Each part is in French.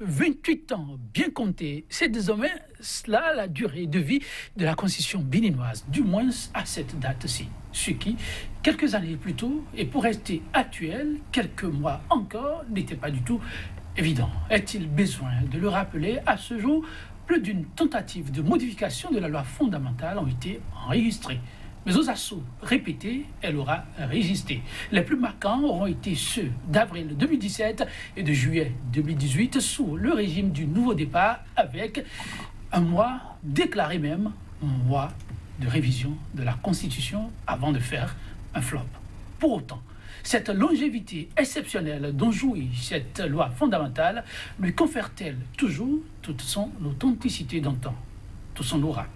28 ans bien comptés, c'est désormais cela la durée de vie de la constitution béninoise, du moins à cette date-ci. Ce qui, quelques années plus tôt, et pour rester actuel, quelques mois encore, n'était pas du tout évident. Est-il besoin de le rappeler à ce jour? Plus d'une tentative de modification de la loi fondamentale ont été enregistrées. Mais aux assauts répétés, elle aura résisté. Les plus marquants auront été ceux d'avril 2017 et de juillet 2018 sous le régime du nouveau départ avec un mois déclaré même, un mois de révision de la Constitution avant de faire un flop. Pour autant, cette longévité exceptionnelle dont jouit cette loi fondamentale lui confère-t-elle toujours toute son authenticité d'antan, tout son aura?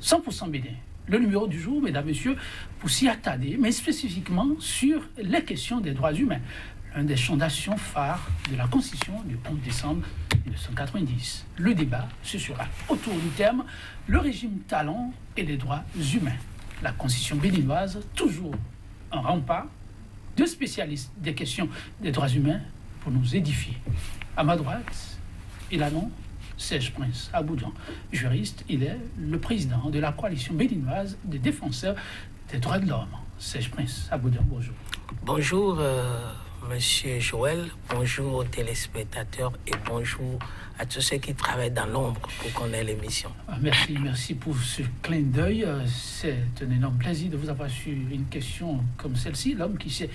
100% bénin. Le numéro du jour, mesdames, messieurs, pour s'y attarder, mais spécifiquement sur les questions des droits humains, l'un des champs d'action phares de la Constitution du 11 décembre 1990. Le débat se sera autour du terme « le régime talon et les droits humains ». La Constitution béninoise, toujours un rempart de spécialistes des questions des droits humains pour nous édifier. À ma droite, il a nom Serge Prince Aboudan, juriste, il est le président de la coalition béninoise des défenseurs des droits de l'homme. Serge Prince Aboudan, bonjour. Bonjour, monsieur Joël, bonjour aux téléspectateurs et bonjour à tous ceux qui travaillent dans l'ombre pour qu'on ait l'émission. Merci pour ce clin d'œil. C'est un énorme plaisir de vous avoir sur une question comme celle-ci, l'homme qui s'est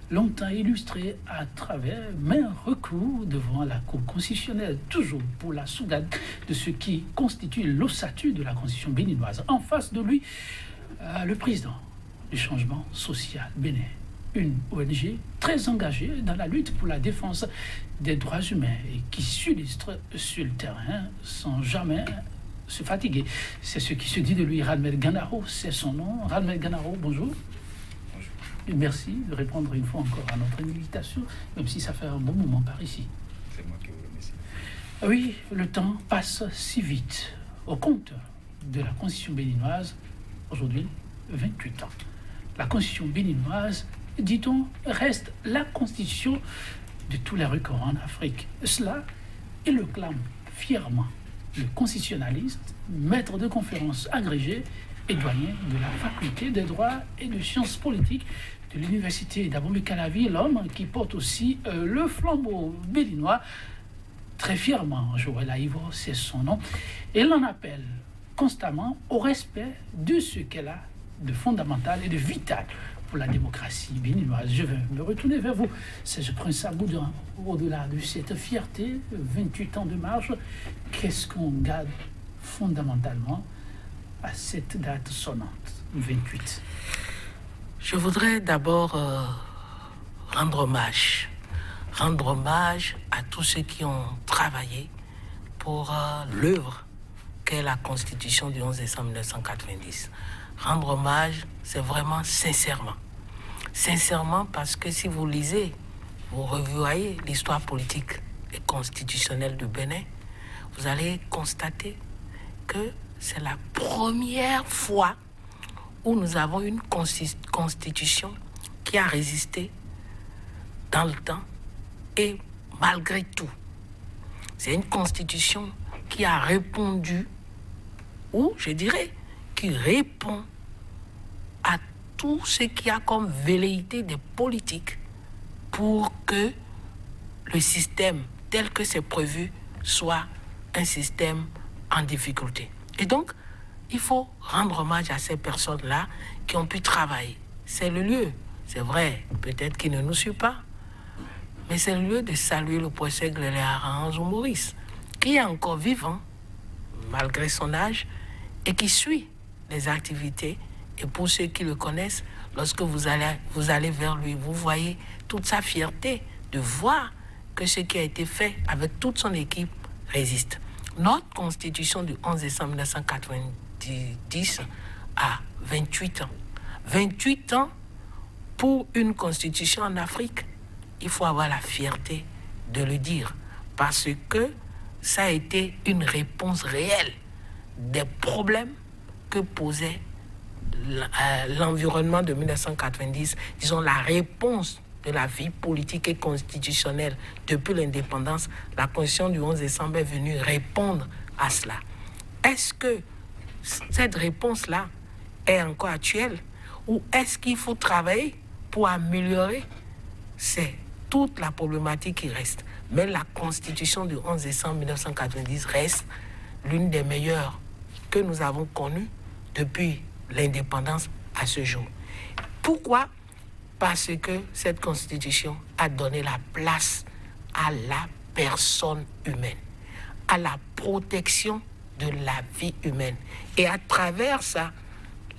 longtemps illustré à travers maints recours devant la Cour constitutionnelle, toujours pour la sauvegarde de ce qui constitue l'ossature de la Constitution béninoise. En face de lui, le président du changement social bénin, une ONG très engagée dans la lutte pour la défense des droits humains et qui s'illustre sur le terrain sans jamais se fatiguer. C'est ce qui se dit de lui. Radmel Ganaro, c'est son nom. Radmel Ganaro, bonjour. Merci de répondre une fois encore à notre invitation, même si ça fait un bon moment par ici. C'est moi qui vous remercie. Oui, le temps passe si vite. Au compte de la Constitution béninoise, aujourd'hui, 28 ans. La Constitution béninoise, dit-on, reste la Constitution de tous les records en Afrique. Cela, il le clame fièrement. Le constitutionnaliste, maître de conférences agrégé et doyen de la faculté des droits et de sciences politiques de l'université d'Abomey-Calavi, l'homme qui porte aussi le flambeau béninois très fièrement. Joël Aïvo, c'est son nom. Et l'en appelle constamment au respect de ce qu'elle a de fondamental et de vital pour la démocratie béninoise. Je vais me retourner vers vous. Serge Prince Aboudan, au-delà de cette fierté, 28 ans de marche, qu'est-ce qu'on garde fondamentalement à cette date sonnante, 28? Je voudrais d'abord rendre hommage à tous ceux qui ont travaillé pour l'œuvre qu'est la Constitution du 11 décembre 1990. Rendre hommage, c'est vraiment sincèrement. Sincèrement parce que si vous lisez, vous revoyez l'histoire politique et constitutionnelle du Bénin, vous allez constater que c'est la première fois où nous avons une constitution qui a résisté dans le temps et malgré tout. C'est une constitution qui a répondu, ou je dirais, qui répond à tout ce qui a comme velléité des politiques pour que le système tel que c'est prévu soit un système en difficulté. Et donc, il faut rendre hommage à ces personnes-là qui ont pu travailler. C'est le lieu, c'est vrai, peut-être qu'ils ne nous suivent pas, mais c'est le lieu de saluer le professeur Léa Maurice, qui est encore vivant, malgré son âge, et qui suit les activités. Et pour ceux qui le connaissent, lorsque vous allez vers lui, vous voyez toute sa fierté de voir que ce qui a été fait avec toute son équipe résiste. Notre constitution du 11 décembre 1990 a 28 ans. 28 ans pour une constitution en Afrique, il faut avoir la fierté de le dire, parce que ça a été une réponse réelle des problèmes que posait l'environnement de 1990, disons la réponse de la vie politique et constitutionnelle depuis l'indépendance, la Constitution du 11 décembre est venue répondre à cela. Est-ce que cette réponse-là est encore actuelle ou est-ce qu'il faut travailler pour améliorer? C'est toute la problématique qui reste. Mais la Constitution du 11 décembre 1990 reste l'une des meilleures que nous avons connues depuis l'indépendance à ce jour. Pourquoi? Parce que cette Constitution a donné la place à la personne humaine, à la protection de la vie humaine. Et à travers ça,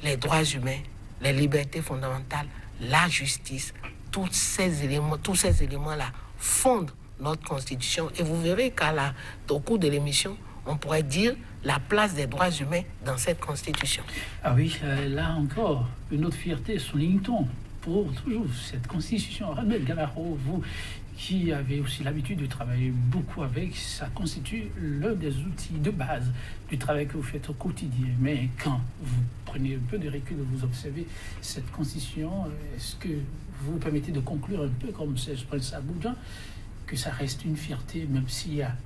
les droits humains, les libertés fondamentales, la justice, tous ces éléments-là fondent notre Constitution. Et vous verrez qu'au cours de l'émission, on pourrait dire la place des droits humains dans cette Constitution. Ah oui, là encore, une autre fierté, souligne-t-on, pour toujours cette Constitution. Ahmed Galaro, vous qui avez aussi l'habitude de travailler beaucoup avec, ça constitue l'un des outils de base du travail que vous faites au quotidien. Mais quand vous prenez un peu de recul, vous observez cette Constitution, est-ce que vous vous permettez de conclure un peu comme c'est Prince Aboudjan, que ça reste une fierté, même s'il y a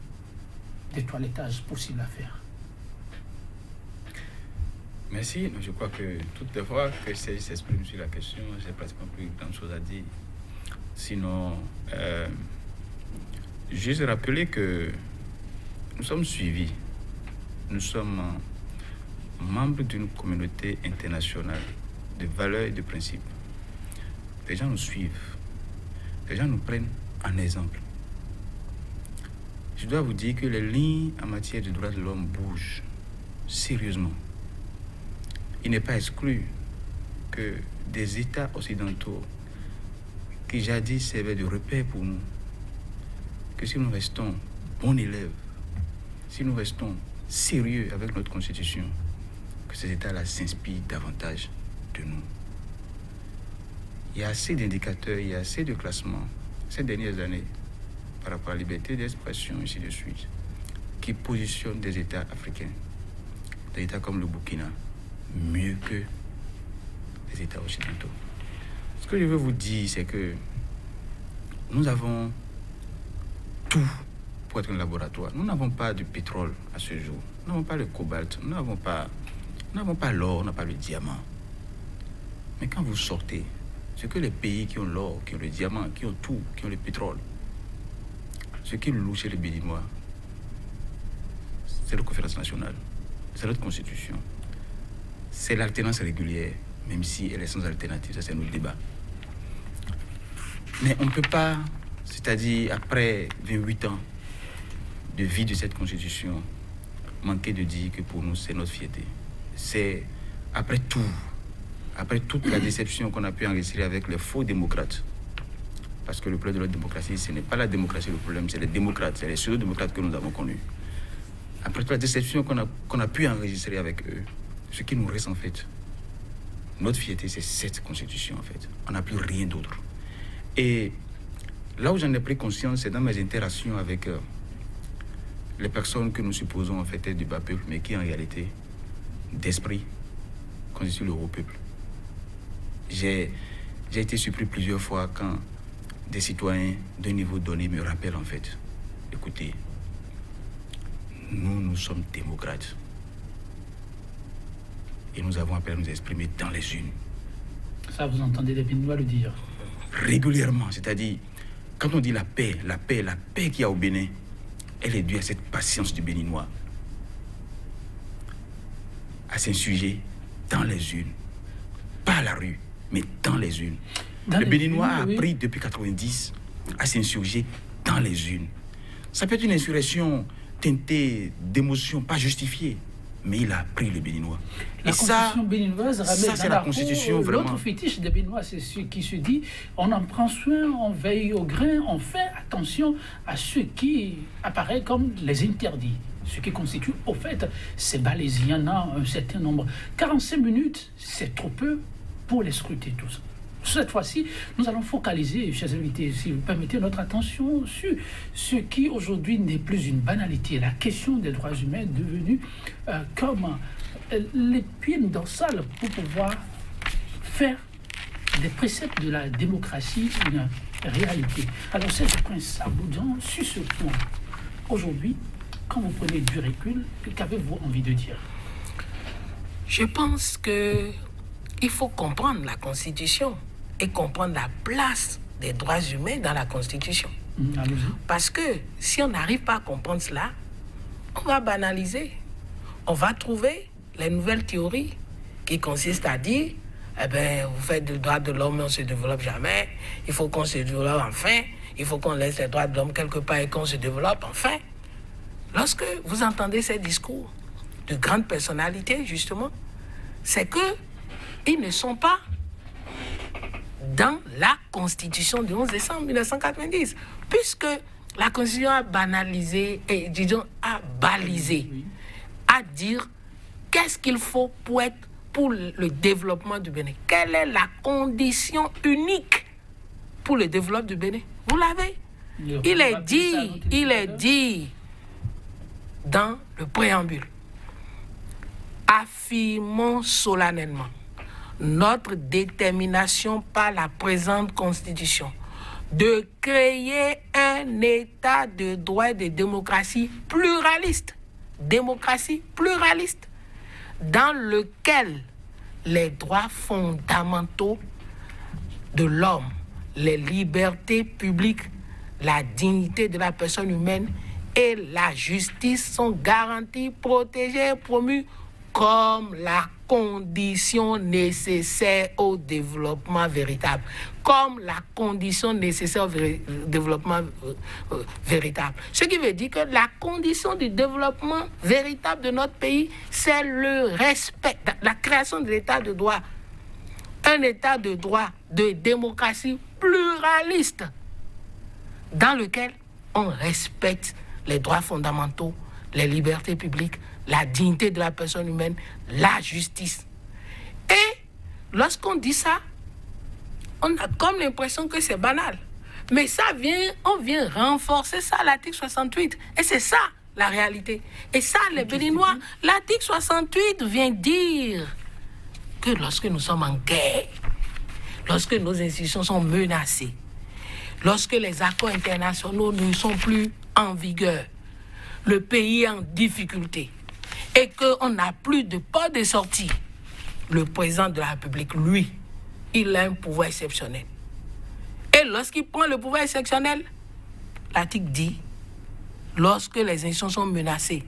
des toilettages possibles à faire? Merci. Je crois que toutes les fois que Serge s'exprime sur la question, j'ai pratiquement plus grand chose à dire. Sinon, juste rappeler que nous sommes suivis. Nous sommes membres d'une communauté internationale de valeurs et de principes. Les gens nous suivent. Les gens nous prennent en exemple. Je dois vous dire que les lignes en matière de droits de l'homme bougent sérieusement. Il n'est pas exclu que des États occidentaux qui jadis servaient de repère pour nous, que si nous restons bons élèves, si nous restons sérieux avec notre Constitution, que ces États-là s'inspirent davantage de nous. Il y a assez d'indicateurs, il y a assez de classements ces dernières années par rapport à la liberté d'expression, ainsi de suite, qui positionnent des États africains, des États comme le Burkina, mieux que les États occidentaux. Ce que je veux vous dire, c'est que nous avons tout pour être un laboratoire. Nous n'avons pas de pétrole à ce jour. Nous n'avons pas le cobalt. Nous n'avons pas l'or, on n'a pas le diamant. Mais quand vous sortez, ce que les pays qui ont l'or, qui ont le diamant, qui ont tout, qui ont le pétrole, ce qui loue chez les Béninois, c'est la conférence nationale, c'est notre constitution. C'est l'alternance régulière, même si elle est sans alternative, ça c'est notre débat. Mais on ne peut pas, c'est-à-dire après 28 ans de vie de cette constitution, manquer de dire que pour nous c'est notre fierté. C'est après toute la déception qu'on a pu enregistrer avec les faux démocrates. Parce que le problème de la démocratie, ce n'est pas la démocratie le problème, c'est les démocrates, c'est les pseudo-démocrates que nous avons connus. Après toute la déception qu'on a pu enregistrer avec eux, ce qui nous reste en fait, notre fierté, c'est cette constitution en fait. On n'a plus rien d'autre. Et là où j'en ai pris conscience, c'est dans mes interactions avec les personnes que nous supposons en fait être du bas peuple, mais qui en réalité, d'esprit, constituent le haut peuple. J'ai été surpris plusieurs fois quand des citoyens d'un niveau donné me rappellent en fait, écoutez, nous sommes démocrates. Et nous avons appris à nous exprimer dans les urnes. Ça, vous entendez les Béninois le dire? Régulièrement, c'est-à-dire, quand on dit la paix qu'il y a au Bénin, elle est due à cette patience du Béninois. À s'insurger dans les urnes. Pas à la rue, mais dans les urnes. Le Béninois a appris depuis 90 à s'insurger dans les urnes. Ça peut être une insurrection teintée d'émotions pas justifiées, mais il a appris le Béninois. La constitution béninoise ramène c'est la constitution vraiment. L'autre fétiche des Béninois, c'est ce qui se dit, on en prend soin, on veille au grain, on fait attention à ce qui apparaît comme les interdits. Ce qui constitue, au fait, ces balaises. Il y en a un certain nombre. 45 minutes, c'est trop peu pour les scruter tous. Cette fois-ci, nous allons focaliser, chers invités, si vous permettez, notre attention sur ce qui aujourd'hui n'est plus une banalité. La question des droits humains est devenue comme l'épine dorsale pour pouvoir faire des préceptes de la démocratie une réalité. Alors, Serge Prince Aboudan, sur ce point, aujourd'hui, quand vous prenez du recul, qu'avez-vous envie de dire? Je pense qu'il faut comprendre la Constitution et comprendre la place des droits humains dans la Constitution. Parce que si on n'arrive pas à comprendre cela, on va banaliser. On va trouver les nouvelles théories qui consistent à dire eh bien, vous faites des droits de l'homme, mais on ne se développe jamais. Il faut qu'on se développe enfin. Il faut qu'on laisse les droits de l'homme quelque part et qu'on se développe enfin. Lorsque vous entendez ces discours de grandes personnalités, justement, c'est qu'ils ne sont pas dans la Constitution du 11 décembre 1990, puisque la Constitution a banalisé et, disons, a balisé, à dire qu'est-ce qu'il faut pour le développement du Bénin. Quelle est la condition unique pour le développement du Bénin? Vous l'avez. Il est dit dans le préambule. Affirmons solennellement notre détermination par la présente Constitution de créer un État de droit et de démocratie pluraliste, dans lequel les droits fondamentaux de l'homme, les libertés publiques, la dignité de la personne humaine et la justice sont garantis, protégés et promus comme la condition nécessaire au développement véritable. Comme la condition nécessaire au développement véritable. Ce qui veut dire que la condition du développement véritable de notre pays, c'est le respect, la création de l'état de droit. Un état de droit, de démocratie pluraliste, dans lequel on respecte les droits fondamentaux, les libertés publiques, la dignité de la personne humaine, la justice. Et lorsqu'on dit ça, on a comme l'impression que c'est banal. Mais on vient renforcer ça à l'article 68. Et c'est ça la réalité. Et ça, les Béninois, l'article 68 vient dire que lorsque nous sommes en guerre, lorsque nos institutions sont menacées, lorsque les accords internationaux ne sont plus en vigueur, le pays est en difficulté et qu'on n'a plus de porte de sortie, le président de la République, lui, il a un pouvoir exceptionnel. Et lorsqu'il prend le pouvoir exceptionnel, l'article dit, lorsque les institutions sont menacées,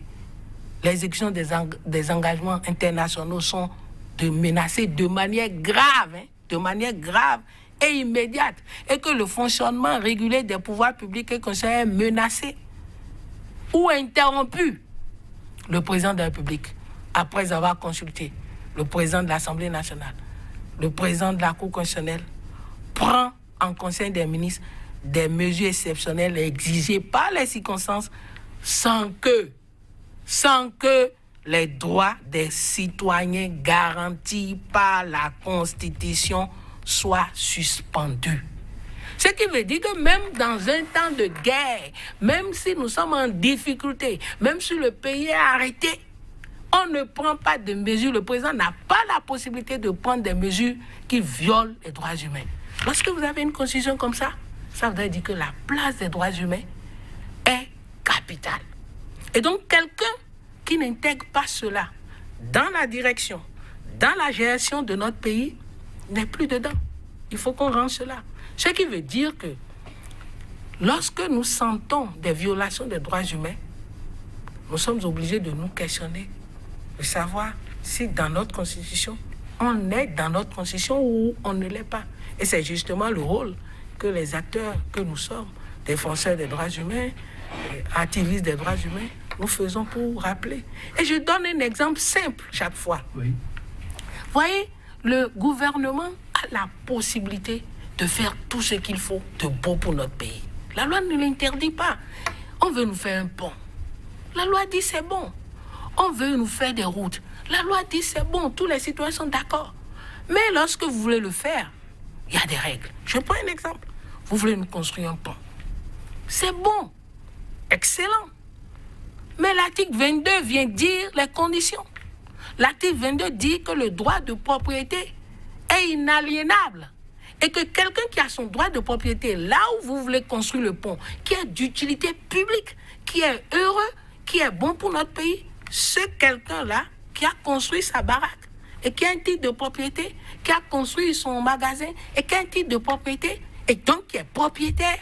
l'exécution des engagements internationaux sont menacés de manière grave, et immédiate, et que le fonctionnement régulier des pouvoirs publics et conseillers est menacé ou interrompu, le président de la République, après avoir consulté le président de l'Assemblée nationale, le président de la Cour constitutionnelle, prend en Conseil des ministres des mesures exceptionnelles exigées par les circonstances sans que les droits des citoyens garantis par la Constitution soient suspendus. Ce qui veut dire que même dans un temps de guerre, même si nous sommes en difficulté, même si le pays est arrêté, on ne prend pas de mesures. Le président n'a pas la possibilité de prendre des mesures qui violent les droits humains. Lorsque vous avez une constitution comme ça veut dire que la place des droits humains est capitale. Et donc, quelqu'un qui n'intègre pas cela dans la direction, dans la gestion de notre pays, n'est plus dedans. Il faut qu'on range cela. Ce qui veut dire que lorsque nous sentons des violations des droits humains, nous sommes obligés de nous questionner, de savoir si dans notre Constitution, on est dans notre Constitution ou on ne l'est pas. Et c'est justement le rôle que les acteurs que nous sommes, défenseurs des droits humains, activistes des droits humains, nous faisons pour rappeler. Et je donne un exemple simple chaque fois. Oui. Vous voyez, le gouvernement a la possibilité de faire tout ce qu'il faut de beau pour notre pays. La loi ne l'interdit pas. On veut nous faire un pont. La loi dit c'est bon. On veut nous faire des routes. La loi dit c'est bon. Tous les citoyens sont d'accord. Mais lorsque vous voulez le faire, il y a des règles. Je prends un exemple. Vous voulez nous construire un pont. C'est bon. Excellent. Mais l'article 22 vient dire les conditions. L'article 22 dit que le droit de propriété est inaliénable et que quelqu'un qui a son droit de propriété, là où vous voulez construire le pont, qui est d'utilité publique, qui est heureux, qui est bon pour notre pays, c'est quelqu'un-là qui a construit sa baraque et qui a un titre de propriété, qui a construit son magasin et qui a un titre de propriété et donc qui est propriétaire.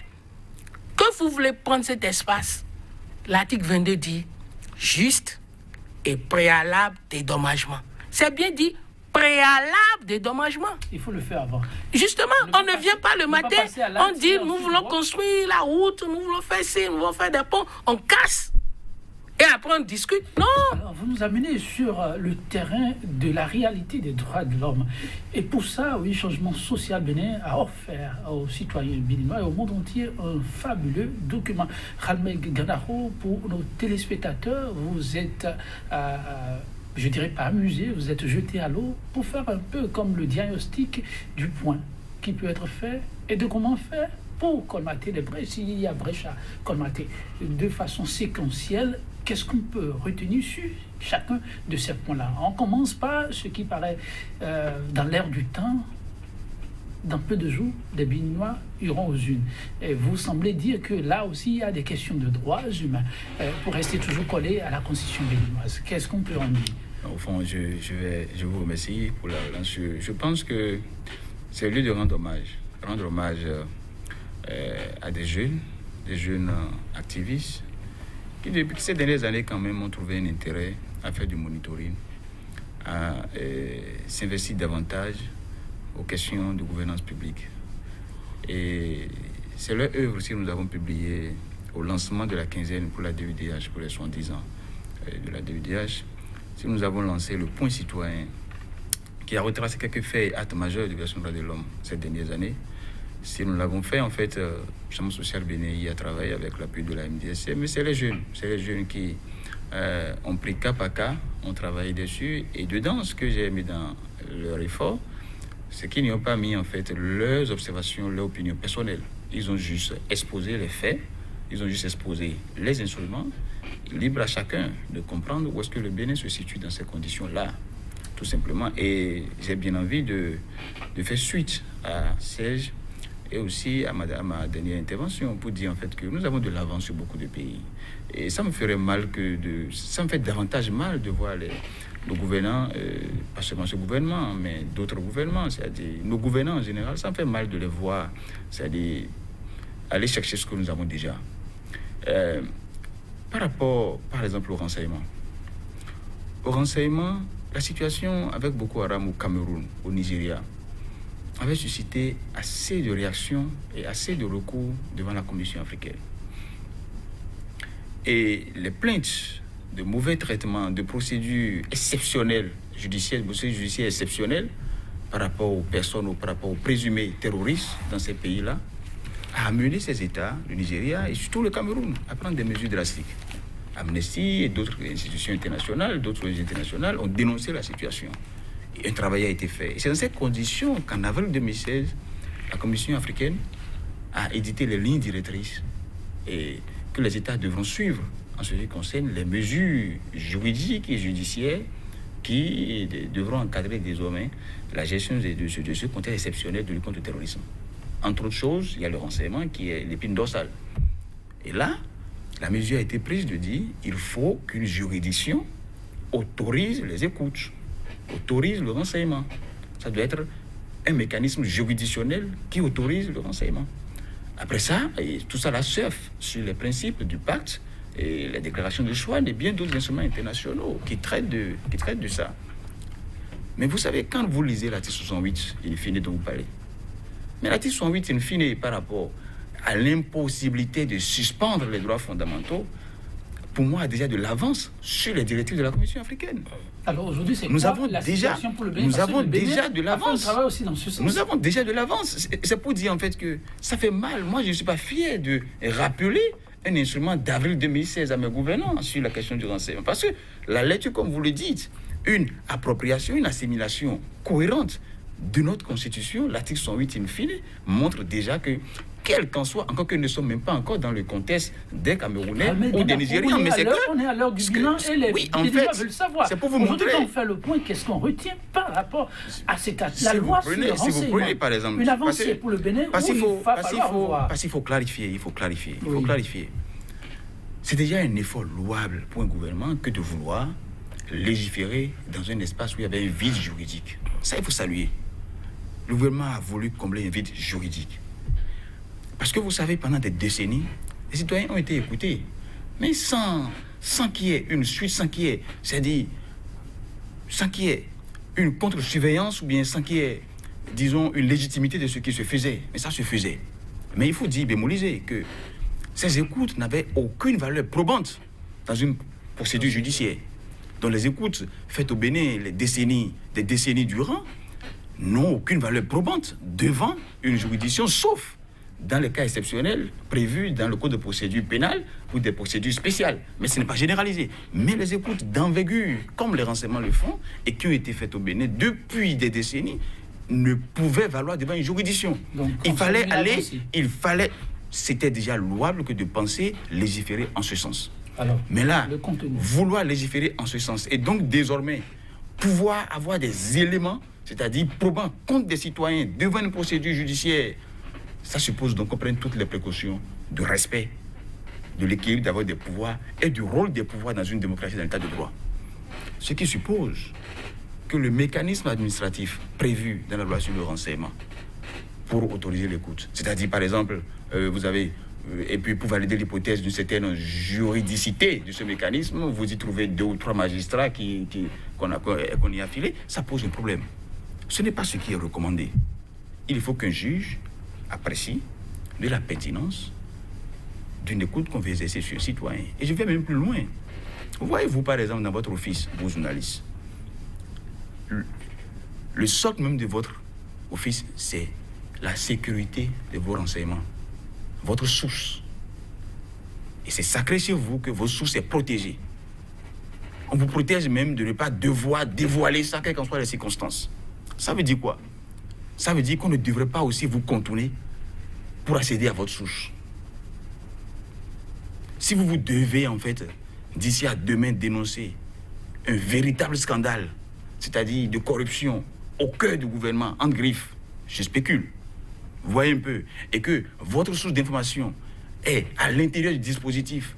Que vous voulez prendre cet espace, l'article 22 dit juste et préalable dédommagement. C'est bien dit préalable dédommagement. Il faut le faire avant. Justement, on ne vient pas le matin, on dit nous voulons construire la route, nous voulons faire ci, nous voulons faire des ponts, on casse. Et après on discute. Non. Alors, vous nous amenez sur le terrain de la réalité des droits de l'homme. Et pour ça, oui, Changement Social Bénin a offert aux citoyens béninois et au monde entier un fabuleux document. Ralmeg Ganaro, pour nos téléspectateurs, vous êtes, je dirais pas amusés, vous êtes jetés à l'eau pour faire un peu comme le diagnostic du point qui peut être fait et de comment faire pour colmater les brèches, s'il y a brèche à colmater de façon séquentielle. Qu'est-ce qu'on peut retenir sur chacun de ces points-là? On commence par ce qui paraît dans l'air du temps. Dans peu de jours, les Béninois iront aux urnes. Et vous semblez dire que là aussi, il y a des questions de droits humains pour rester toujours collé à la Constitution béninoise. Qu'est-ce qu'on peut en dire? Au fond, je vous remercie pour la relance. Je pense que c'est le lieu de rendre hommage. Rendre hommage à des jeunes activistes, qui depuis ces dernières années quand même ont trouvé un intérêt à faire du monitoring, à s'investir davantage aux questions de gouvernance publique. Et c'est leur œuvre aussi que nous avons publié au lancement de la quinzaine pour la DUDH, pour les 70 ans de la DUDH. Si nous avons lancé le point citoyen qui a retracé quelques faits et actes majeurs de violation des droits de l'homme ces dernières années. Si nous l'avons fait, en fait, Changement Social Bénin a travaillé avec l'appui de la MDSC, mais c'est les jeunes qui ont pris cas par cas, ont travaillé dessus, et dedans, ce que j'ai mis dans leur effort, c'est qu'ils n'ont pas mis, en fait, leurs observations, leurs opinions personnelles. Ils ont juste exposé les faits, ils ont juste exposé les instruments, libre à chacun de comprendre où est-ce que le Bénin se situe dans ces conditions-là, tout simplement. Et j'ai bien envie de faire suite à Serge, et aussi à ma dernière intervention pour dire en fait que nous avons de l'avance sur beaucoup de pays. Et ça me ferait mal ça me fait davantage mal de voir nos gouvernants, pas seulement ce gouvernement, mais d'autres gouvernements, c'est-à-dire nos gouvernants en général, ça me fait mal de les voir, c'est-à-dire aller chercher ce que nous avons déjà. Par rapport, par exemple, au renseignement, la situation avec Boko Haram au Cameroun, au Nigeria, avait suscité assez de réactions et assez de recours devant la Commission africaine. Et les plaintes de mauvais traitements, de procédures exceptionnelles, judiciaires exceptionnelles, par rapport aux personnes ou par rapport aux présumés terroristes dans ces pays-là, a amené ces États, le Nigeria et surtout le Cameroun, à prendre des mesures drastiques. Amnesty et d'autres institutions internationales, d'autres ONG internationales ont dénoncé la situation. Et un travail a été fait. Et c'est dans ces conditions qu'en avril 2016, la Commission africaine a édité les lignes directrices et que les États devront suivre en ce qui concerne les mesures juridiques et judiciaires qui devront encadrer désormais la gestion de ce contexte exceptionnel de lutte contre le terrorisme. Entre autres choses, il y a le renseignement qui est l'épine dorsale. Et là, la mesure a été prise de dire qu'il faut qu'une juridiction autorise les écoutes, autorise le renseignement. Ça doit être un mécanisme juridictionnel qui autorise le renseignement. Après ça, tout ça là surfe sur les principes du pacte et la déclaration de choix et bien d'autres instruments internationaux qui traitent de ça. Mais vous savez, quand vous lisez l'article 68, in fine dont vous parlez, mais l'article 68, in fine, par rapport à l'impossibilité de suspendre les droits fondamentaux, pour moi, a déjà de l'avance sur les directives de la Commission africaine. Alors aujourd'hui, c'est nous avons déjà de l'avance. Nous avons déjà de l'avance. C'est pour dire en fait que ça fait mal. Moi, je ne suis pas fier de rappeler un instrument d'avril 2016 à mes gouvernants sur la question du renseignement. Parce que la lecture, comme vous le dites, une appropriation, une assimilation cohérente de notre Constitution, l'article 108 in fine, montre déjà que quel qu'en soit, encore que nous ne sommes même pas encore dans le contexte des Camerounais Mais ou des Nigériens, mais c'est que... On est à l'heure du bilan et les dirigeants veulent savoir. C'est pour vous montrer... Aujourd'hui, on fait le point, qu'est-ce qu'on retient par rapport à cette acte. La Si loi vous sur le prenez, renseignement, par exemple... une avancée pour le Bénin, parce qu'il faut clarifier, C'est déjà un effort louable pour un gouvernement que de vouloir légiférer dans un espace où il y avait un vide juridique. Ça, il faut saluer. Le gouvernement a voulu combler un vide juridique. Parce que vous savez, pendant des décennies, les citoyens ont été écoutés. Mais sans qu'il y ait une suite, sans qu'il y ait une contre-surveillance ou bien sans qu'il y ait, disons, une légitimité de ce qui se faisait. Mais ça se faisait. Mais il faut dire, bémoliser, que ces écoutes n'avaient aucune valeur probante dans une procédure judiciaire. Donc les écoutes faites au Bénin des décennies durant, n'ont aucune valeur probante devant une juridiction, sauf dans les cas exceptionnels prévus dans le code de procédure pénale ou des procédures spéciales. Mais ce n'est pas généralisé. Mais les écoutes d'envergure, comme les renseignements le font, et qui ont été faites au Bénin depuis des décennies, ne pouvaient valoir devant une juridiction. Donc, c'était déjà louable que de penser légiférer en ce sens. Alors, mais là, vouloir légiférer en ce sens, et donc désormais pouvoir avoir des éléments, c'est-à-dire probants contre des citoyens devant une procédure judiciaire, ça suppose donc qu'on prenne toutes les précautions de respect de l'équilibre d'avoir des pouvoirs et du rôle des pouvoirs dans une démocratie, dans l'état de droit. Ce qui suppose que le mécanisme administratif prévu dans la loi sur le renseignement pour autoriser l'écoute, c'est-à-dire par exemple, vous avez, et puis pour valider l'hypothèse d'une certaine juridicité de ce mécanisme, vous y trouvez 2 ou 3 magistrats qu'on y a affilés, ça pose un problème. Ce n'est pas ce qui est recommandé. Il faut qu'un juge apprécie de la pertinence d'une écoute qu'on veut exercer sur un citoyen. Et je vais même plus loin. Voyez-vous, par exemple, dans votre office, vos journalistes, le socle même de votre office, c'est la sécurité de vos renseignements, votre source. Et c'est sacré chez vous que vos sources sont protégées. On vous protège même de ne pas devoir dévoiler ça, quelles qu'en soient les circonstances. Ça veut dire quoi? Ça veut dire qu'on ne devrait pas aussi vous contourner pour accéder à votre source. Si vous devez, en fait, d'ici à demain, dénoncer un véritable scandale, c'est-à-dire de corruption au cœur du gouvernement, en griffe, je spécule, vous voyez un peu, et que votre source d'information est à l'intérieur du dispositif,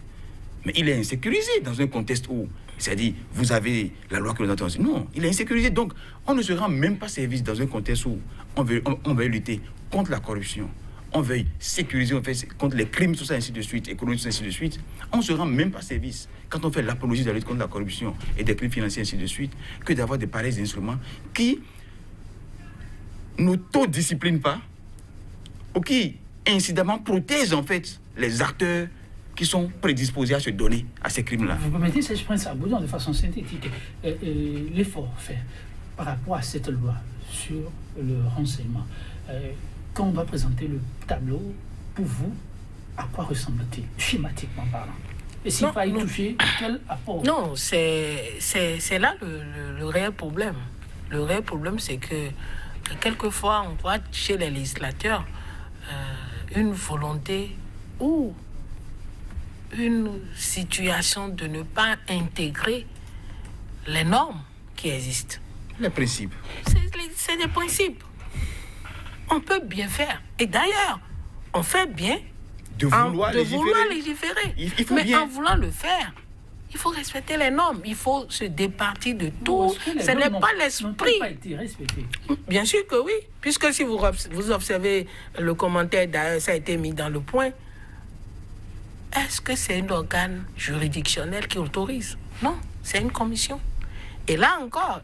mais il est insécurisé dans un contexte où, c'est-à-dire, vous avez la loi que nous entendons. Non, il est insécurisé. Donc, on ne se rend même pas service dans un contexte où on veut lutter contre la corruption. On veut sécuriser, on fait contre les crimes, tout ça, ainsi de suite, économiques, ainsi de suite. On ne se rend même pas service quand on fait l'apologie de la lutte contre la corruption et des crimes financiers, ainsi de suite, que d'avoir de pareils instruments qui n'autodisciplinent pas ou qui, incidemment, protègent, en fait, les acteurs qui sont prédisposés à se donner à ces crimes-là. Vous permettez, si je prends ça à bout de façon synthétique, l'effort fait par rapport à cette loi sur le renseignement, quand on va présenter le tableau, pour vous, à quoi ressemble-t-il, schématiquement parlant? Et s'il faut y toucher, quel apport? Non, c'est là le réel problème. Le réel problème, c'est que quelquefois, on voit chez les législateurs une volonté ou une situation de ne pas intégrer les normes qui existent. Les principes. C'est des principes. On peut bien faire. Et d'ailleurs, on fait bien de vouloir légiférer. Mais bien. En voulant le faire, il faut respecter les normes. Il faut se départir de tout. Ce n'est pas l'esprit. Pas été respecté. Bien sûr que oui. Puisque si vous observez le commentaire, d'ailleurs, ça a été mis dans le point. Est-ce que c'est un organe juridictionnel qui autorise? Non, c'est une commission. Et là encore,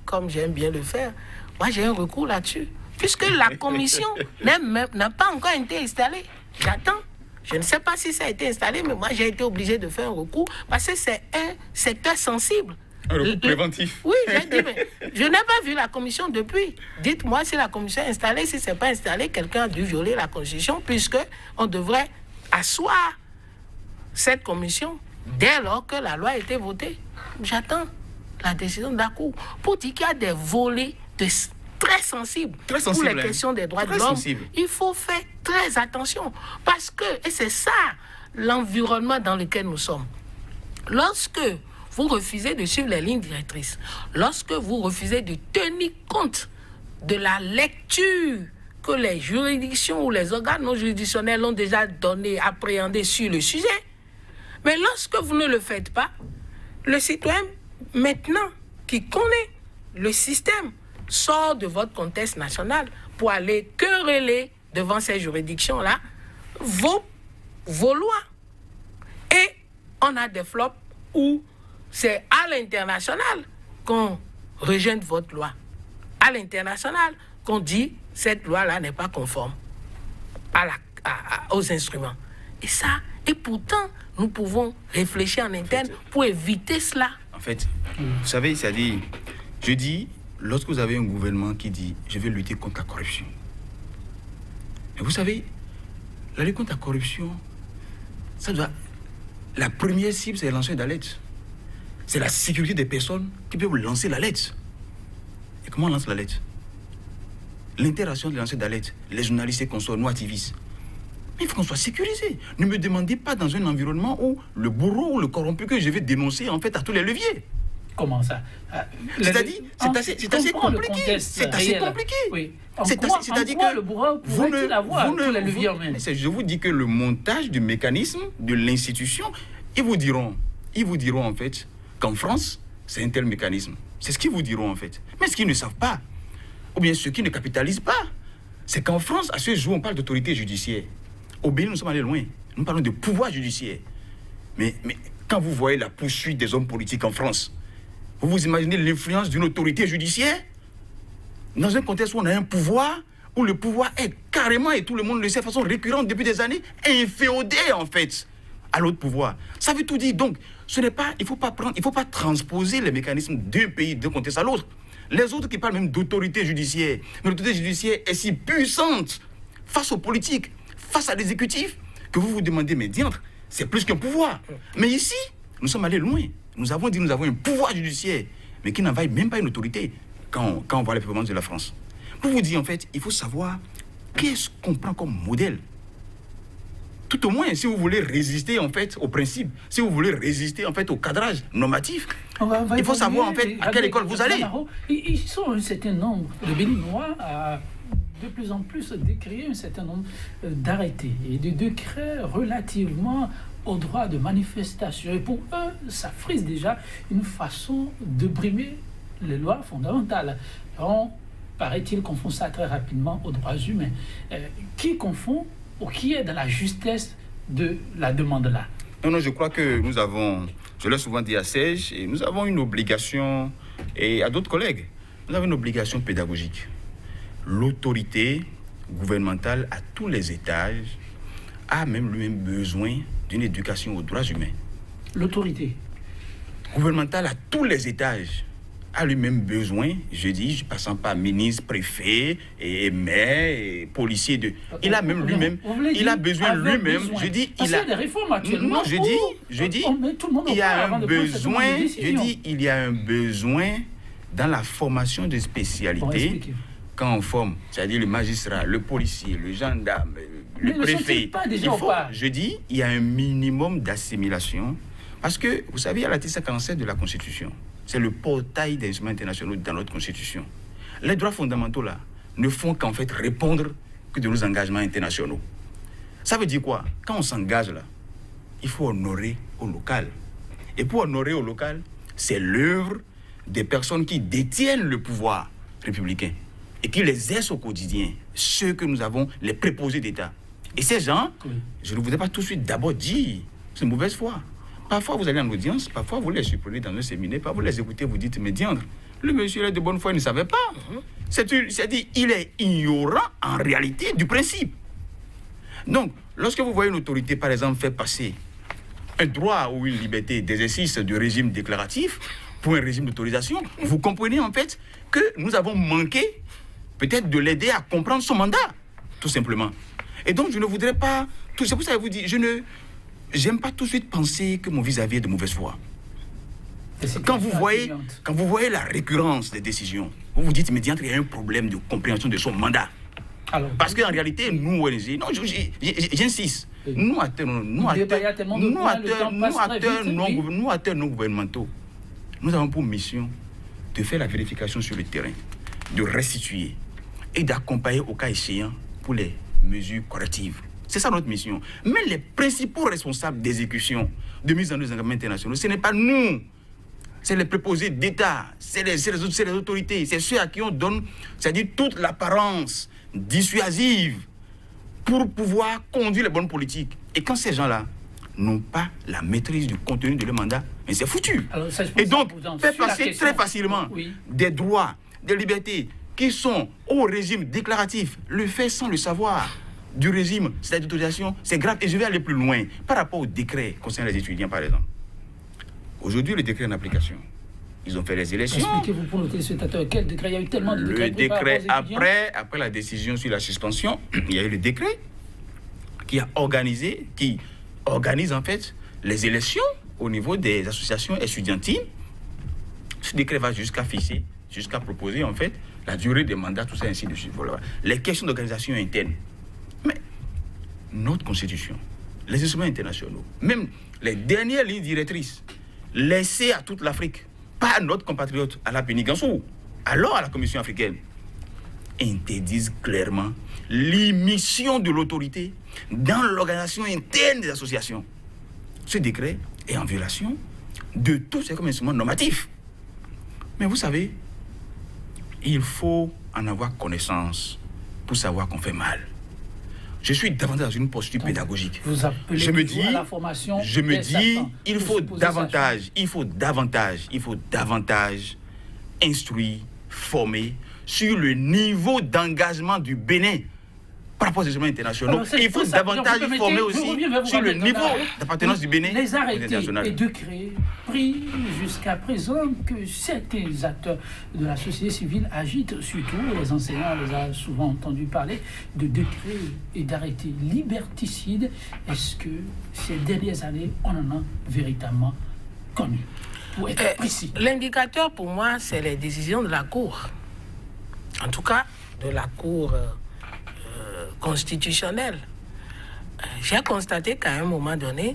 comme j'aime bien le faire, moi j'ai un recours là-dessus. Puisque la commission n'a pas encore été installée. J'attends. Je ne sais pas si ça a été installé, mais moi j'ai été obligé de faire un recours parce que c'est un secteur sensible. Un recours préventif. Oui, j'ai dit, mais je n'ai pas vu la commission depuis. Dites-moi si la commission est installée. Si ce n'est pas installé, quelqu'un a dû violer la Constitution puisque on devrait asseoir cette commission dès lors que la loi a été votée. J'attends la décision de la Cour pour dire qu'il y a des volets très sensible, Très pour sensible, les hein. questions des droits Très de l'homme. sensible. Il faut faire très attention parce que, et c'est ça l'environnement dans lequel nous sommes. Lorsque vous refusez de suivre les lignes directrices, lorsque vous refusez de tenir compte de la lecture que les juridictions ou les organes non juridictionnels ont déjà donné, appréhendé sur le sujet, mais lorsque vous ne le faites pas, le citoyen, maintenant, qui connaît le système, sort de votre contexte national pour aller quereller devant ces juridictions-là vos lois. Et on a des flops où c'est à l'international qu'on rejette votre loi. À l'international qu'on dit cette loi-là n'est pas conforme aux instruments. Et ça, et pourtant, nous pouvons réfléchir en interne pour éviter cela. En fait, vous savez, c'est-à-dire, je dis, lorsque vous avez un gouvernement qui dit « je vais lutter contre la corruption », et vous savez, la lutte contre la corruption, ça doit... La première cible, c'est les lanceurs d'alerte. C'est la sécurité des personnes qui peuvent lancer l'alerte. Et comment on lance l'alerte? L'interaction des lanceurs d'alerte, les journalistes et consorts, nous activistes. Mais il faut qu'on soit sécurisé. Ne me demandez pas dans un environnement où le bourreau ou le corrompu que je vais dénoncer en fait à tous les leviers. Comment ça? C'est-à-dire, c'est assez compliqué. C'est assez compliqué. Oui. C'est-à-dire que le bourreau pourrait-il avoir tous les leviers en main? Je vous dis que le montage du mécanisme de l'institution, ils vous diront en fait qu'en France, c'est un tel mécanisme. C'est ce qu'ils vous diront en fait. Mais ce qu'ils ne savent pas, ou bien ceux qui ne capitalisent pas, c'est qu'en France, à ce jour, on parle d'autorité judiciaire. Au Bénin, nous sommes allés loin. Nous parlons de pouvoir judiciaire. Mais quand vous voyez la poursuite des hommes politiques en France, vous vous imaginez l'influence d'une autorité judiciaire dans un contexte où on a un pouvoir, où le pouvoir est carrément, et tout le monde le sait de façon récurrente depuis des années, inféodé en fait à l'autre pouvoir. Ça veut tout dire. Donc, il ne faut pas transposer les mécanismes d'un pays, d'un contexte à l'autre. Les autres qui parlent même d'autorité judiciaire, mais l'autorité judiciaire est si puissante face aux politiques, face à l'exécutif, que vous vous demandez, mais diantre, c'est plus qu'un pouvoir. Mais ici, nous sommes allés loin. Nous avons dit que nous avons un pouvoir judiciaire, mais qui n'envahit même pas une autorité quand on voit les performances de la France. Pour vous dire, en fait, il faut savoir qu'est-ce qu'on prend comme modèle. Tout au moins, si vous voulez résister, en fait, au principe, si vous voulez résister, en fait, au cadrage normatif, il faut savoir, en fait, à quelle école vous allez. Ils sont un certain nombre de Béninois à de plus en plus décrire un certain nombre d'arrêtés et de décrets relativement au droit de manifestation. Et pour eux, ça frise déjà une façon de brimer les lois fondamentales. On, paraît-il, confond ça très rapidement aux droits humains. Qui confond ou qui est dans la justesse de la demande là? Non, je crois que nous avons, je l'ai souvent dit à Serge, et nous avons une obligation, et à d'autres collègues, nous avons une obligation pédagogique. L'autorité gouvernementale à tous les étages a même lui-même besoin d'une éducation aux droits humains. L'autorité gouvernementale à tous les étages a lui-même besoin, je dis, passant par ministre, préfet, et maire, et policier, il a même lui-même, il a besoin lui-même, je dis, il a des réformes actuellement. Non, je dis, il y a un besoin, je dis, il y a un besoin dans la formation de spécialités. Quand on forme, c'est-à-dire le magistrat, le policier, le gendarme, le préfet, je dis, il y a un minimum d'assimilation. Parce que, vous savez, il y a l'article 47 de la Constitution. C'est le portail des instruments internationaux dans notre Constitution. Les droits fondamentaux, là, ne font qu'en fait répondre que de nos engagements internationaux. Ça veut dire quoi? Quand on s'engage, là, il faut honorer au local. Et pour honorer au local, c'est l'œuvre des personnes qui détiennent le pouvoir républicain et qui les exercent au quotidien, ceux que nous avons, les préposés d'État. Et ces gens, je ne voudrais pas tout de suite d'abord dire, c'est une mauvaise foi. Parfois, vous allez en audience, parfois, vous les surprenez dans un séminaire, parfois, vous les écoutez, vous dites, mais diantre, le monsieur est de bonne foi, il ne savait pas. C'est-à-dire, il est ignorant, en réalité, du principe. Donc, lorsque vous voyez une autorité, par exemple, faire passer un droit ou une liberté d'exercice du régime déclaratif pour un régime d'autorisation, vous comprenez, en fait, que nous avons manqué, peut-être, de l'aider à comprendre son mandat, tout simplement. Et donc, je ne voudrais pas... C'est pour ça que je vous dis, j'aime pas tout de suite penser que mon vis-à-vis est de mauvaise foi. Quand vous voyez la récurrence des décisions, vous vous dites immédiatement qu'il y a un problème de compréhension de son mandat. Alors, parce qu'en réalité, nous, ONG, non, j'insiste, oui. Nous, acteurs non gouvernementaux, nous avons pour mission de faire la vérification sur le terrain, de restituer et d'accompagner au cas échéant pour les mesures correctives. C'est ça notre mission. Mais les principaux responsables d'exécution, de mise en œuvre des engagements internationaux, ce n'est pas nous. C'est les préposés d'État, c'est les autorités, c'est ceux à qui on donne, c'est-à-dire toute l'apparence dissuasive pour pouvoir conduire les bonnes politiques. Et quand ces gens-là n'ont pas la maîtrise du contenu de leur mandat, mais c'est foutu. Alors, et donc, faire passer très facilement des droits, des libertés qui sont au régime déclaratif, le fait sans le savoir du régime, c'est-à-dire d'autorisation, c'est grave. Et je vais aller plus loin par rapport au décret concernant les étudiants, par exemple. Aujourd'hui, le décret est en application. Ils ont fait les élections. Expliquez-vous pour nos téléspectateurs, quel décret? Il y a eu tellement de décrets. Le décret, après la décision sur la suspension, il y a eu le décret qui organise en fait les élections au niveau des associations estudiantines. Ce décret va jusqu'à fixer, jusqu'à proposer en fait la durée des mandats, tout ça, ainsi de suite. Voilà. Les questions d'organisation interne. Mais notre constitution, les instruments internationaux, même les dernières lignes directrices laissées à toute l'Afrique, pas à notre compatriote, à la Pénigansou, alors à la Commission africaine, interdisent clairement l'immiscion de l'autorité dans l'organisation interne des associations. Ce décret est en violation de tous ces instruments normatifs. Mais vous savez, il faut en avoir connaissance pour savoir qu'on fait mal. Je suis davantage dans une posture pédagogique. Vous appelez je me dis, à la formation il faut davantage instruire, former sur le niveau d'engagement du Bénin par rapport aux instruments internationaux. Alors, il faut davantage former aussi sur le niveau d'appartenance du Bénin. Les arrêtés et décrets pris jusqu'à présent que certains acteurs de la société civile agitent, surtout les enseignants, on les a souvent entendus parler de décrets et d'arrêtés liberticides. Est-ce que ces dernières années, on en a véritablement connu? Pour être précis. L'indicateur pour moi, c'est les décisions de la Cour. En tout cas, de la Cour constitutionnelle. J'ai constaté qu'à un moment donné,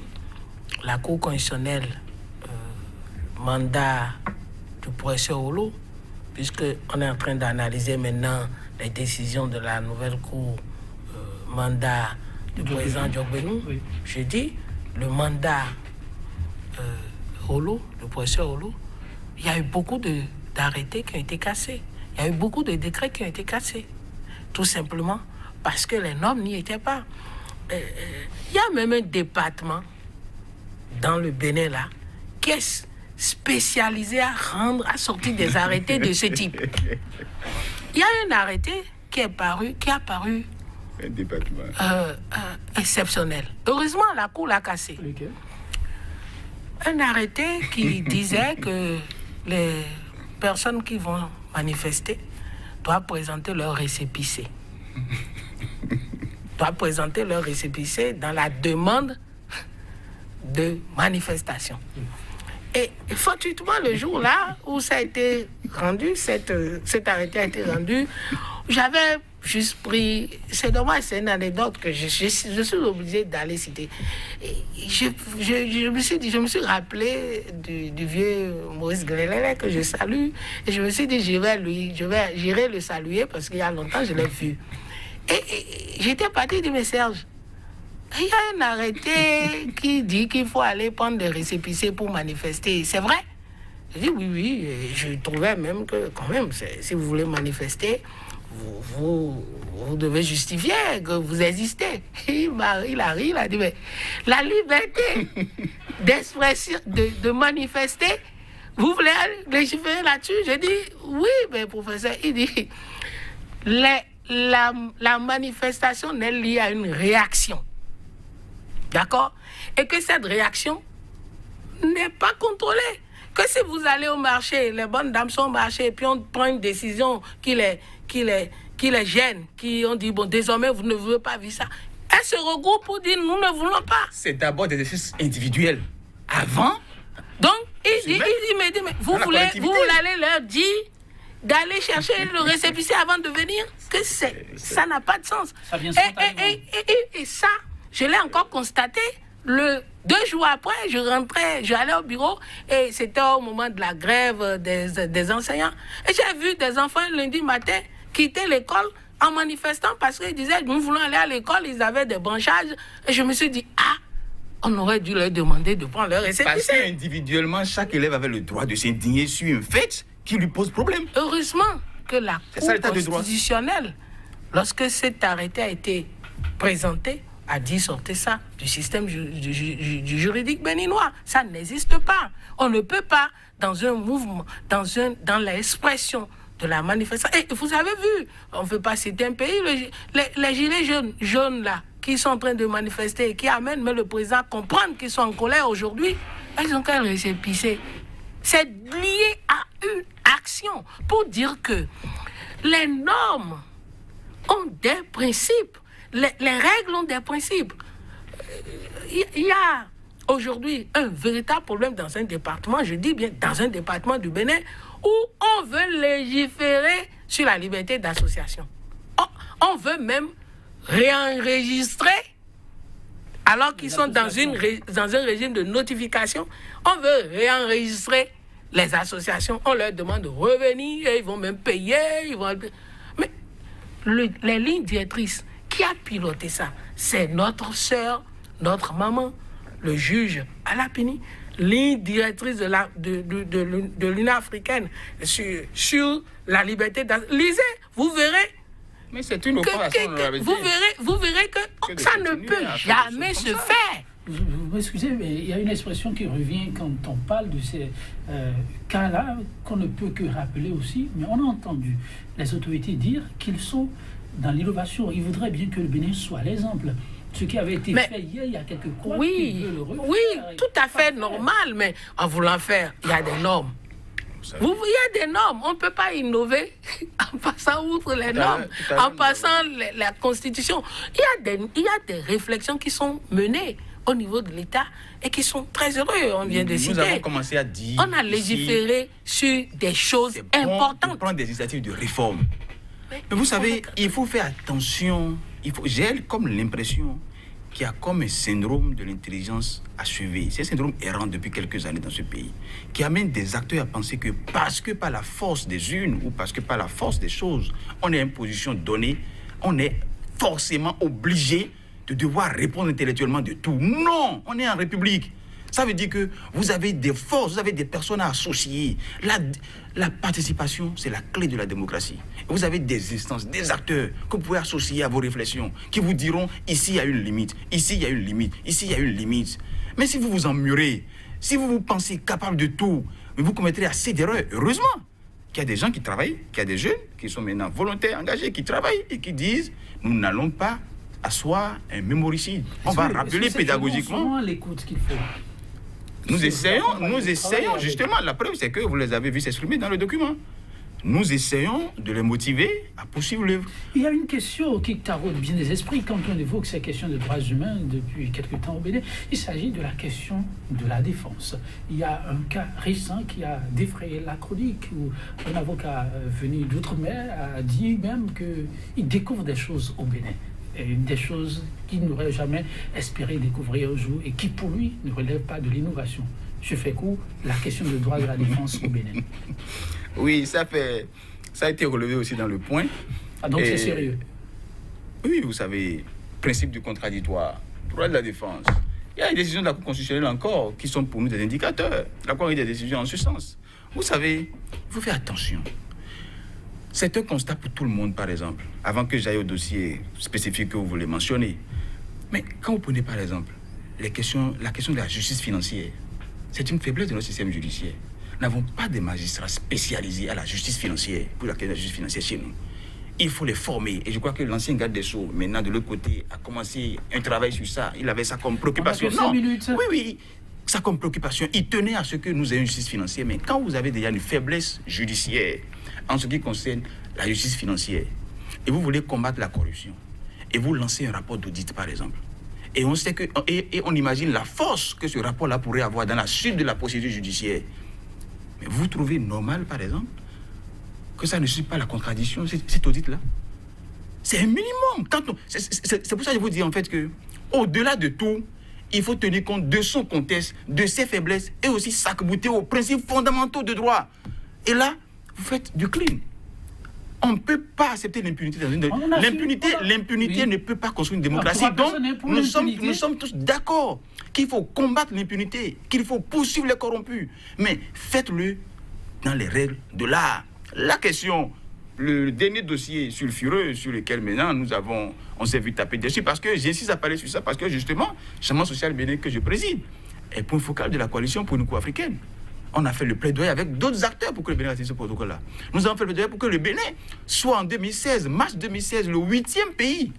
la Cour constitutionnelle, mandat du professeur Olo, puisqu'on est en train d'analyser maintenant les décisions de la nouvelle Cour, mandat du président Diogbenou, oui. Je dis, le mandat Olo, le professeur Olo, il y a eu beaucoup d'arrêtés qui ont été cassés. Il y a eu beaucoup de décrets qui ont été cassés. Tout simplement parce que les normes n'y étaient pas. Il y a même un département dans le Bénin là qui est spécialisé à sortir des arrêtés de ce type. Il y a un arrêté qui a paru un département exceptionnel. Heureusement, la Cour l'a cassé. Okay. Un arrêté qui disait que les personnes qui vont manifester doivent présenter leur récépissé. Doivent présenter leur récépissé dans la demande de manifestation. Et fortuitement, le jour-là où ça a été rendu, cet arrêté a été rendu, j'avais juste pris... C'est dommage, c'est une anecdote que je suis obligé d'aller citer. Je me suis rappelé du vieux Maurice Grélélé que je salue. Et je me suis dit, j'irai le saluer parce qu'il y a longtemps, je l'ai vu. Et j'étais parti de mes Serge. Il y a un arrêté qui dit qu'il faut aller prendre des récépissés pour manifester. C'est vrai? Je dis oui. Je trouvais même que, quand même, si vous voulez manifester, vous devez justifier que vous existez. Il a ri, il a dit, mais la liberté d'expression, de manifester, vous voulez légiférer là-dessus? Je dis oui, mais professeur, il dit, la manifestation n'est liée à une réaction. D'accord? Et que cette réaction n'est pas contrôlée. Que si vous allez au marché, les bonnes dames sont au marché, et puis on prend une décision qui les gêne, qui ont dit, bon, désormais, vous ne voulez pas vivre ça. Elles se regroupent pour dire, nous ne voulons pas. C'est d'abord des exercices individuels. Avant Donc, il me dit, mais vous voulez aller leur dire d'aller chercher le récépissé avant de venir, que ça n'a pas de sens. Ça vient et ça, je l'ai encore constaté. 2 jours après, j'allais au bureau et c'était au moment de la grève des enseignants. Et j'ai vu des enfants lundi matin quitter l'école en manifestant parce qu'ils disaient nous voulons aller à l'école, ils avaient des branchages. Et je me suis dit, on aurait dû leur demander de prendre leur récépissé. Parce qu'individuellement, chaque élève avait le droit de s'indigner sur un fait qui lui pose problème. Heureusement que la Cour constitutionnelle, lorsque cet arrêté a été présenté, a dit sortez ça du système du juridique béninois. Ça n'existe pas. On ne peut pas, dans un mouvement, dans l'expression de la manifestation. Et vous avez vu, on ne veut pas citer un pays, les gilets jaunes là, qui sont en train de manifester et qui amènent même le président à comprendre qu'ils sont en colère aujourd'hui, ils ont qu'à le récépissé. C'est lié à une action pour dire que les normes ont des principes. Les règles ont des principes. Il y a aujourd'hui un véritable problème dans un département, je dis bien dans un département du Bénin, où on veut légiférer sur la liberté d'association. On veut même réenregistrer, alors qu'ils sont dans un régime de notification, on veut réenregistrer les associations. On leur demande de revenir, et ils vont même payer. Mais les lignes directrices, qui a piloté ça? C'est notre sœur, notre maman, le juge Alapini, ligne directrice de l'Union africaine sur la liberté d'association. Lisez, vous verrez. Mais c'est une opération. Vous verrez que ça ne peut jamais se faire. Vous m'excusez, mais il y a une expression qui revient quand on parle de ces cas-là, qu'on ne peut que rappeler aussi, mais on a entendu les autorités dire qu'ils sont dans l'innovation. Ils voudraient bien que le Bénin soit l'exemple. Ce qui avait été fait hier, il y a quelques croix. Oui, tout à fait normal, mais en voulant faire, il y a des normes. Il y a des normes. On ne peut pas innover en passant outre les normes, en passant la Constitution. Il y a des réflexions qui sont menées au niveau de l'État et qui sont très heureux. On vient de citer. Nous avons commencé à dire. On a légiféré sur des choses importantes. Pour prendre des initiatives de réforme. Mais vous savez, il faut faire attention. J'ai comme l'impression qu'il y a comme un syndrome de l'intelligence achevée. C'est un syndrome errant depuis quelques années dans ce pays, qui amène des acteurs à penser que parce que par la force des unes ou parce que par la force des choses, on est en position donnée, on est forcément obligé de devoir répondre intellectuellement de tout. Non, on est en République. Ça veut dire que vous avez des forces, vous avez des personnes à associer. La participation, c'est la clé de la démocratie. Vous avez des instances, des acteurs que vous pouvez associer à vos réflexions, qui vous diront, ici il y a une limite, ici il y a une limite, ici il y a une limite. Mais si vous vous emmurez, si vous vous pensez capable de tout, vous commettrez assez d'erreurs. Heureusement qu'il y a des gens qui travaillent, qu'il y a des jeunes qui sont maintenant volontaires, engagés, qui travaillent et qui disent, nous n'allons pas asseoir un mémoricide. On va rappeler pédagogiquement. L'écoute qu'il faut. Nous essayons justement, la preuve c'est que vous les avez vus s'exprimer dans le document. Nous essayons de les motiver à poursuivre l'œuvre. Il y a une question qui taraude bien des esprits quand on évoque ces questions de droits humains depuis quelque temps au Bénin. Il s'agit de la question de la défense. Il y a un cas récent qui a défrayé la chronique où un avocat venu d'outre-mer a dit même qu'il découvre des choses au Bénin. Des choses qu'il n'aurait jamais espéré découvrir un jour et qui, pour lui, ne relèvent pas de l'innovation. Je fais court, la question du droit de la défense au Bénin. Oui, ça a été relevé aussi dans le point. Ah, donc c'est sérieux? Oui, vous savez, principe du contradictoire, droit de la défense. Il y a des décisions de la Cour constitutionnelle encore qui sont pour nous des indicateurs. La Cour a eu des décisions en ce sens. Vous savez, il faut faire attention. C'est un constat pour tout le monde, par exemple, avant que j'aille au dossier spécifique que vous voulez mentionner. Mais quand vous prenez, par exemple, la question de la justice financière, c'est une faiblesse de notre système judiciaire. Nous n'avons pas de magistrats spécialisés à la justice financière, pour la question de la justice financière chez nous. Il faut les former. Et je crois que l'ancien garde des Sceaux, maintenant de l'autre côté, a commencé un travail sur ça. Il avait ça comme préoccupation. Non, oui, ça comme préoccupation. Il tenait à ce que nous ayons une justice financière. Mais quand vous avez déjà une faiblesse judiciaire en ce qui concerne la justice financière, et vous voulez combattre la corruption, et vous lancez un rapport d'audit, par exemple, Et on sait que, et on imagine la force que ce rapport-là pourrait avoir dans la suite de la procédure judiciaire. Mais vous trouvez normal, par exemple, que ça ne suit pas la contradiction, cet audit-là? C'est un minimum. C'est pour ça que je vous dis en fait que, au-delà de tout, il faut tenir compte de son contexte, de ses faiblesses et aussi s'arc-bouter aux principes fondamentaux de droit. Et là, vous faites du clean. On ne peut pas accepter l'impunité dans une... L'impunité ne peut pas construire une démocratie. Donc, nous sommes tous d'accord qu'il faut combattre l'impunité, qu'il faut poursuivre les corrompus. Mais faites-le dans les règles de l'art. La question, le dernier dossier sulfureux sur lequel maintenant on s'est vu taper dessus, parce que j'insiste à parler sur ça, parce que justement, le Changement social bénin que je préside est point focal de la coalition pour une cour africaine. On a fait le plaidoyer avec d'autres acteurs pour que le Bénin ratifie ce protocole-là. Nous avons fait le plaidoyer pour que le Bénin soit en 2016, mars 2016, le 8e pays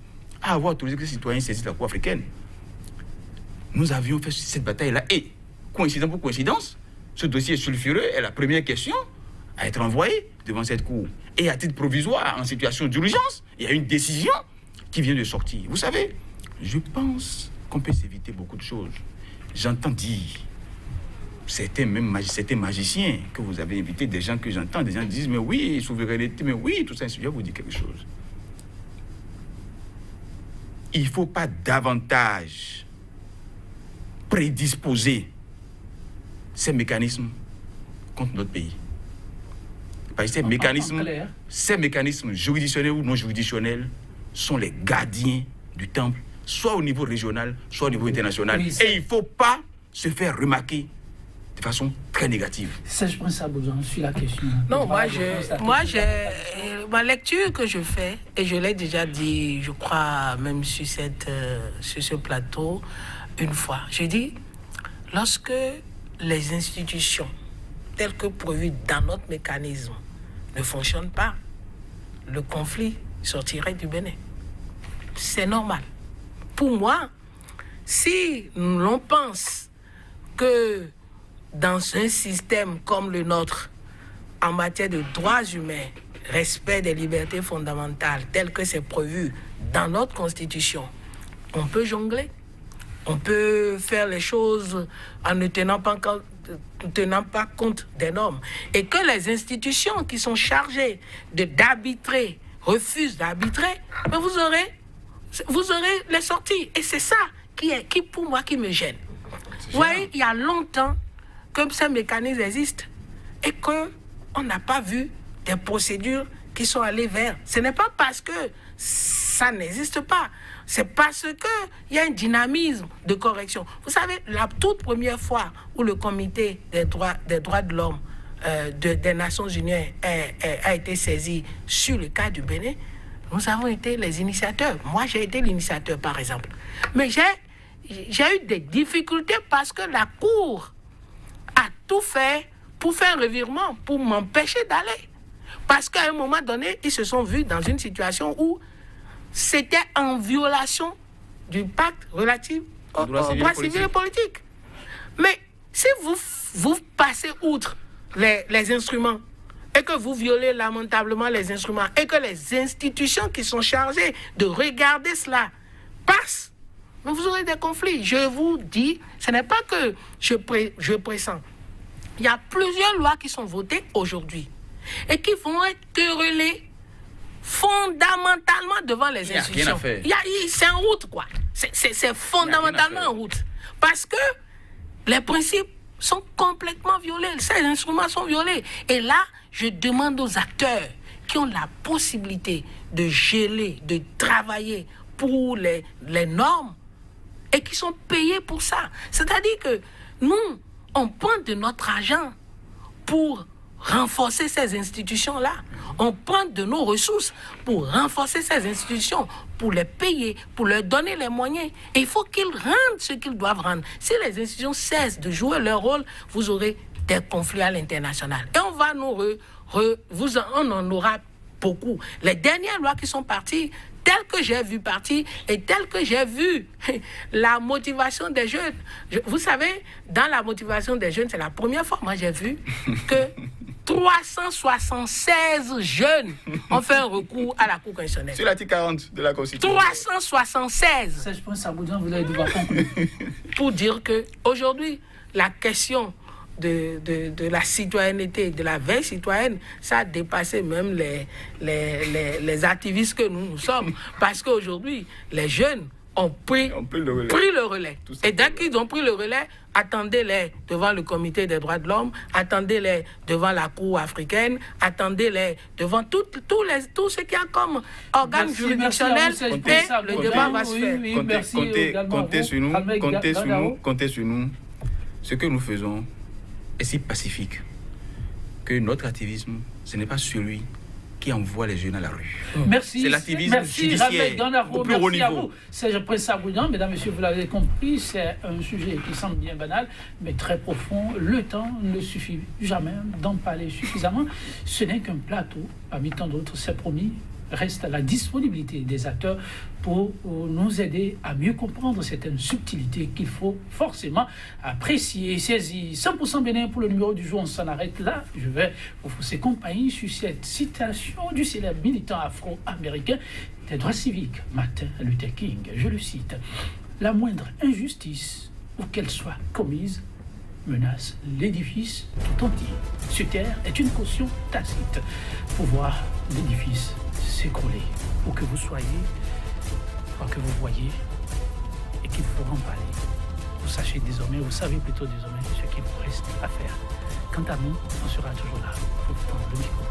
à avoir autorisé que les citoyens saisissent la Cour africaine. Nous avions fait cette bataille-là. Et, coïncidence pour coïncidence, ce dossier sulfureux est la première question à être envoyée devant cette Cour. Et à titre provisoire, en situation d'urgence, il y a une décision qui vient de sortir. Vous savez, je pense qu'on peut s'éviter beaucoup de choses. J'entends dire... Certains magiciens que vous avez invités, des gens que j'entends, des gens disent, mais oui, souveraineté, mais oui, tout ça, je vais vous dire quelque chose. Il ne faut pas davantage prédisposer ces mécanismes contre notre pays. Parce que ces mécanismes juridictionnels ou non juridictionnels sont les gardiens du temple, soit au niveau régional, soit au niveau international. Et il ne faut pas se faire remarquer de façon très négative. Serge Prince Abouzan, sur la question. Non, ma lecture que je fais, et je l'ai déjà dit, je crois, même sur ce plateau, une fois. Je dis, lorsque les institutions, telles que prévues dans notre mécanisme, ne fonctionnent pas, le conflit sortirait du Bénin. C'est normal. Pour moi, si l'on pense que dans un système comme le nôtre, en matière de droits humains, respect des libertés fondamentales, tel que c'est prévu dans notre Constitution, on peut jongler, on peut faire les choses en ne tenant pas compte des normes. Et que les institutions qui sont chargées d'arbitrer refusent d'arbitrer, mais vous aurez les sorties. Et c'est ça qui pour moi, qui me gêne. Vous voyez, il y a longtemps que ces mécanismes existent et qu'on n'a pas vu des procédures qui sont allées vers. Ce n'est pas parce que ça n'existe pas, c'est parce qu'il y a un dynamisme de correction. Vous savez, la toute première fois où le comité des droits de l'homme des Nations Unies a été saisi sur le cas du Bénin, nous avons été les initiateurs. Moi, j'ai été l'initiateur, par exemple. Mais j'ai eu des difficultés parce que la Cour a tout fait pour faire un revirement, pour m'empêcher d'aller. Parce qu'à un moment donné, ils se sont vus dans une situation où c'était en violation du pacte relatif aux droits civils et politiques. Mais si vous passez outre les instruments et que vous violez lamentablement les instruments et que les institutions qui sont chargées de regarder cela passent, mais vous aurez des conflits. Je vous dis, ce n'est pas que je pressens. Il y a plusieurs lois qui sont votées aujourd'hui et qui vont être querellées fondamentalement devant les institutions. C'est en route, quoi. C'est fondamentalement en route. Parce que les principes sont complètement violés. Ces instruments sont violés. Et là, je demande aux acteurs qui ont la possibilité de geler, de travailler pour les normes et qui sont payés pour ça. C'est-à-dire que nous, on prend de notre argent pour renforcer ces institutions-là. On prend de nos ressources pour renforcer ces institutions, pour les payer, pour leur donner les moyens. Et il faut qu'ils rendent ce qu'ils doivent rendre. Si les institutions cessent de jouer leur rôle, vous aurez des conflits à l'international. Et on va on en aura beaucoup. Les dernières lois qui sont parties, telles que j'ai vu partir et telles que j'ai vu la motivation des jeunes. Vous savez, dans la motivation des jeunes, c'est la première fois, moi, j'ai vu que 376 jeunes ont fait un recours à la Cour constitutionnelle. Sur l'article 40 de la Constitution. 376. Serge Prince Aboudian, vous allez devoir conclure. Pour dire qu'aujourd'hui, la question de la citoyenneté, de la veille citoyenne, ça a dépassé même les activistes que nous sommes. Parce qu'aujourd'hui, les jeunes ont pris le relais. Et dès qu'ils ont pris le relais, attendez-les devant le comité des droits de l'homme, attendez-les devant la Cour africaine, attendez-les devant tout ce qu'il y a comme organe juridictionnel, et le débat va se faire. Comptez sur nous. Ce que nous faisons est si pacifique que notre activisme, ce n'est pas celui qui envoie les jeunes à la rue. Merci. C'est l'activisme judiciaire au plus haut niveau. Serge Prince Aboudian, mesdames, messieurs, vous l'avez compris, c'est un sujet qui semble bien banal, mais très profond. Le temps ne suffit jamais d'en parler suffisamment. Ce n'est qu'un plateau, parmi tant d'autres, c'est promis. Reste à la disponibilité des acteurs pour nous aider à mieux comprendre certaines subtilités qu'il faut forcément apprécier et saisir. 100% Bénin pour le numéro du jour, on s'en arrête là. Je vais vous faire compagnie sur cette citation du célèbre militant afro-américain des droits civiques, Martin Luther King. Je le cite: « La moindre injustice, où qu'elle soit commise, menace l'édifice tout entier. Ce terre est une caution tacite pour voir l'édifice s'écrouler. Où que vous soyez, quoi que vous voyez, et qu'il faut en parler. Vous sachez désormais, vous savez plutôt désormais ce qu'il vous reste à faire. Quant à nous, on sera toujours là pour vous tendre le micro.